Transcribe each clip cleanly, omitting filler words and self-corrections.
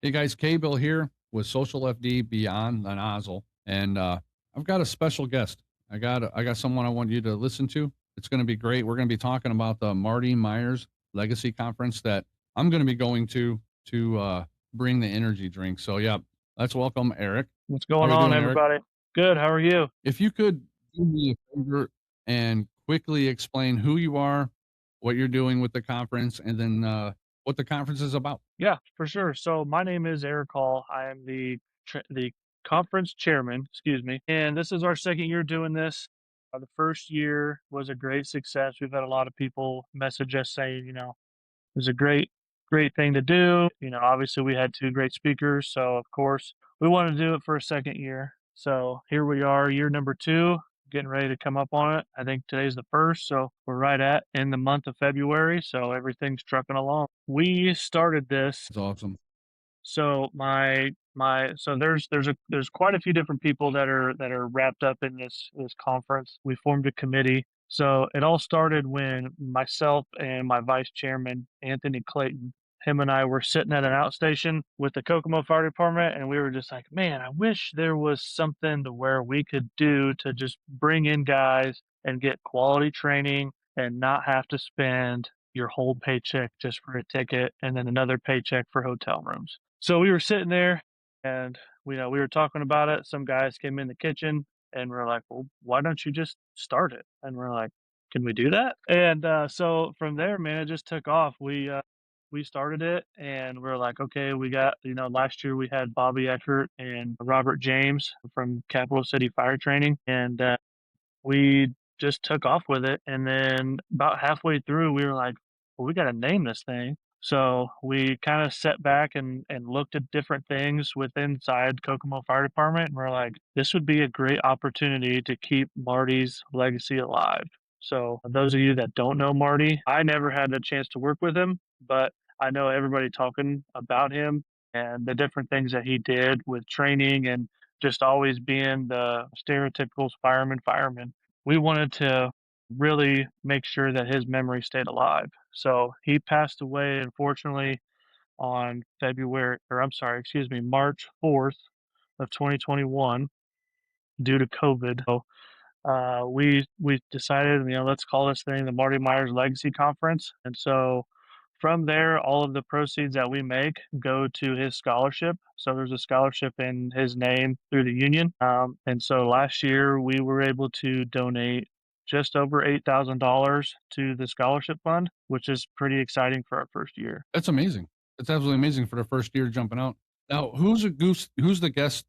Hey guys, K-Bill here with Social FD Beyond the Nozzle, and I've got a special guest. I got someone I want you to listen to. It's going to be great. We're going to be talking about the Marty Meyers Legacy Conference that I'm going to be going to bring the energy drink. So yeah, let's welcome Eric. What's How going we on, doing, Eric? everybody? Good. How are you? If you could do me a favor and quickly explain who you are, what you're doing with the conference, and then what the conference is about. Yeah, for sure. So my name is Eric Hall. I am the conference chairman, excuse me, and this is our second year doing this. The first year was a great success. We've had a lot of people message us saying, it was a great thing to do. Obviously we had two great speakers, so of course we wanted to do it for a second year. So here we are, year number two, getting ready to come up on it. I think today's the first, so we're right at in the month of February, so everything's trucking along. We started this, It's awesome. so there's quite a few different people that are wrapped up in this conference. We formed a committee. So it all started when myself and my vice chairman, Anthony Clayton, him and I were sitting at an outstation with the Kokomo Fire Department, and we were just like, man, I wish there was something to where we could do to just bring in guys and get quality training and not have to spend your whole paycheck just for a ticket and then another paycheck for hotel rooms. So we were sitting there and we were talking about it. Some guys came in the kitchen and we're like, well, why don't you just start it? And we're like, can we do that? And so from there, man, it just took off. We started it and we're like, okay, we got, last year we had Bobby Eckert and Robert James from Capital City Fire Training. And we just took off with it. And then about halfway through, we were like, well, we got to name this thing. So we kind of sat back and looked at different things within inside Kokomo Fire Department. And we're like, this would be a great opportunity to keep Marty's legacy alive. So those of you that don't know Marty, I never had a chance to work with him, but I know everybody talking about him and the different things that he did with training and just always being the stereotypical fireman. We wanted to really make sure that his memory stayed alive. So he passed away, unfortunately, on March 4th of 2021 due to COVID. So we decided, let's call this thing the Marty Myers Legacy Conference. And so from there, all of the proceeds that we make go to his scholarship. So there's a scholarship in his name through the union. And so last year we were able to donate just over $8,000 to the scholarship fund, which is pretty exciting for our first year. That's amazing. It's absolutely amazing for the first year jumping out. Now, who's the guest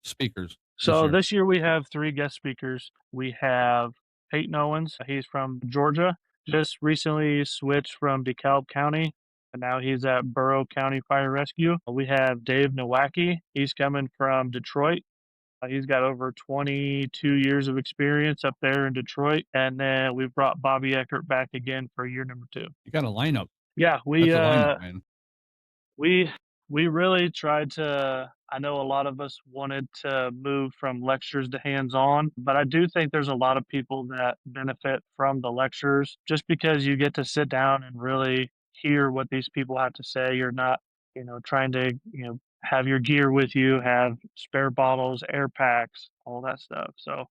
speakers this So year? this year we have three guest speakers. We have Peyton Owens. He's from Georgia. Just recently switched from DeKalb County, and now he's at Burrow County Fire Rescue. We have Dave Nowacki. He's coming from Detroit. He's got over 22 years of experience up there in Detroit. And then we've brought Bobby Eckert back again for year number two. You got a lineup. Yeah, we That's a lineup, uh, man. we we really tried to. I know a lot of us wanted to move from lectures to hands-on, but I do think there's a lot of people that benefit from the lectures just because you get to sit down and really hear what these people have to say. You're not, trying to, have your gear with you, have spare bottles, air packs, all that stuff. So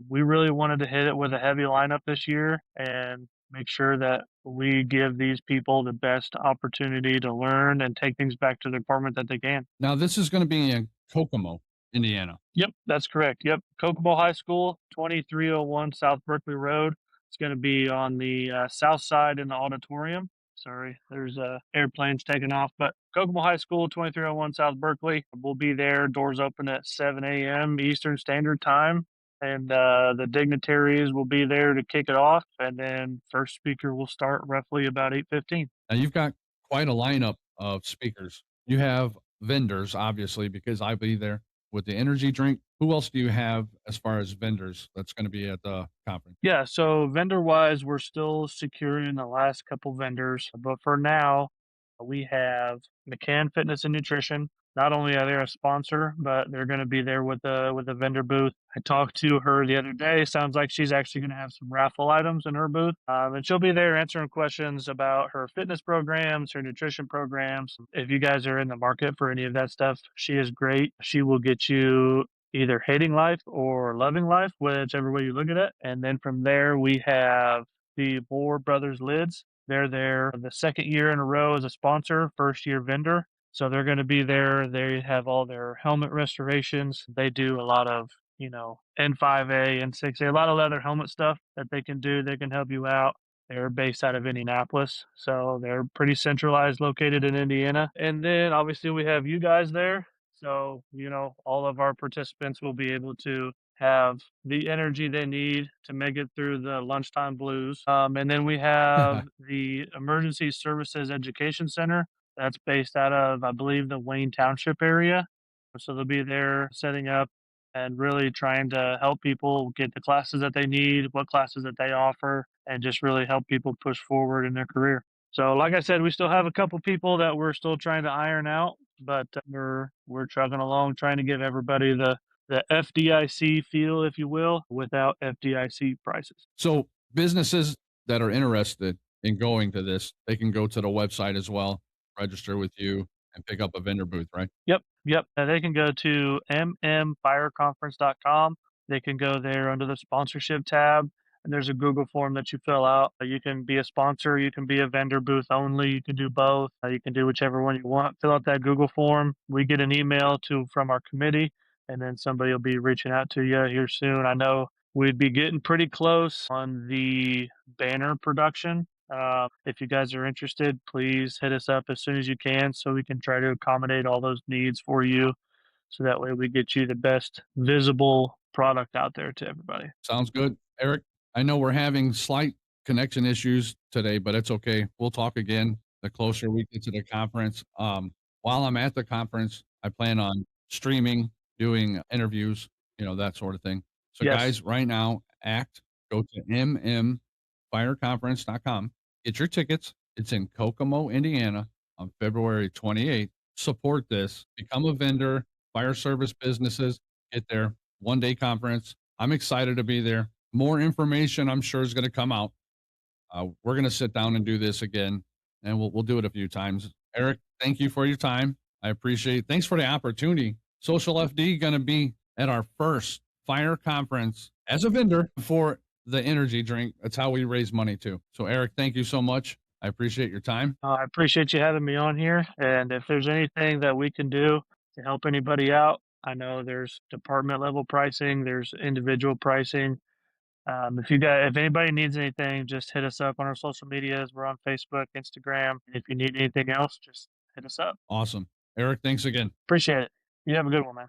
we really wanted to hit it with a heavy lineup this year and make sure that we give these people the best opportunity to learn and take things back to the department that they can. Now, this is going to be in Kokomo, Indiana. Yep, that's correct. Yep. Kokomo High School, 2301 South Berkeley Road. It's going to be on the south side in the auditorium. Sorry, there's airplanes taking off, but Kokomo High School, 2301 South Berkeley. We'll be there. Doors open at 7 a.m. Eastern Standard Time. And the dignitaries will be there to kick it off. And then first speaker will start roughly about 8:15. Now, you've got quite a lineup of speakers. You have vendors, obviously, because I'll be there with the energy drink. Who else do you have as far as vendors that's going to be at the conference? Yeah, so vendor wise, we're still securing the last couple vendors, but for now, We have McCann Fitness and Nutrition. Not only are they a sponsor, but they're going to be there with a vendor booth. I talked to her the other day. Sounds like she's actually going to have some raffle items in her booth, and she'll be there answering questions about her fitness programs, her nutrition programs. If you guys are in the market for any of that stuff, she is great. She will get you either hating life or loving life, whichever way you look at it. And then from there, we have the Moore Brothers Lids. They're there the second year in a row as a sponsor, first year vendor. So they're going to be there. They have all their helmet restorations. They do a lot of, N5A, N6A, a lot of leather helmet stuff that they can do. They can help you out. They're based out of Indianapolis. So they're pretty centralized, located in Indiana. And then obviously we have you guys there. So, all of our participants will be able to have the energy they need to make it through the lunchtime blues. And then we have the Emergency Services Education Center that's based out of, I believe, the Wayne Township area. So they'll be there setting up and really trying to help people get the classes that they need, what classes that they offer, and just really help people push forward in their career. So, like I said, we still have a couple people that we're still trying to iron out, but we're chugging along, trying to give everybody the FDIC feel, if you will, without FDIC prices. So businesses that are interested in going to this, they can go to the website as well, register with you, and pick up a vendor booth, right? Yep, yep. They can go to mmfireconference.com. They can go there under the sponsorship tab, and there's a Google form that you fill out. You can be a sponsor, you can be a vendor booth only, you can do both. You can do whichever one you want. Fill out that Google form. We get an email from our committee, and then somebody will be reaching out to you here soon. I know we'd be getting pretty close on the banner production. If you guys are interested, please hit us up as soon as you can so we can try to accommodate all those needs for you. So that way we get you the best visible product out there to everybody. Sounds good. Eric, I know we're having slight connection issues today, but it's okay. We'll talk again the closer we get to the conference. While I'm at the conference, I plan on streaming, doing interviews, that sort of thing. So, Yes. guys, right now, go to mmfireconference.com. Get your tickets. It's in Kokomo, Indiana on February 28th. Support this. Become a vendor. Fire service businesses. Get there. One-day conference. I'm excited to be there. More information, I'm sure, is going to come out. We're going to sit down and do this again, and we'll do it a few times. Eric, thank you for your time. I appreciate it. Thanks for the opportunity. Social FD going to be at our first fire conference as a vendor for the energy drink. That's how we raise money too. So, Eric, thank you so much. I appreciate your time. I appreciate you having me on here. And if there's anything that we can do to help anybody out, I know there's department level pricing, there's individual pricing. If anybody needs anything, just hit us up on our social medias. We're on Facebook, Instagram. If you need anything else, just hit us up. Awesome. Eric, thanks again. Appreciate it. You have a good one, man.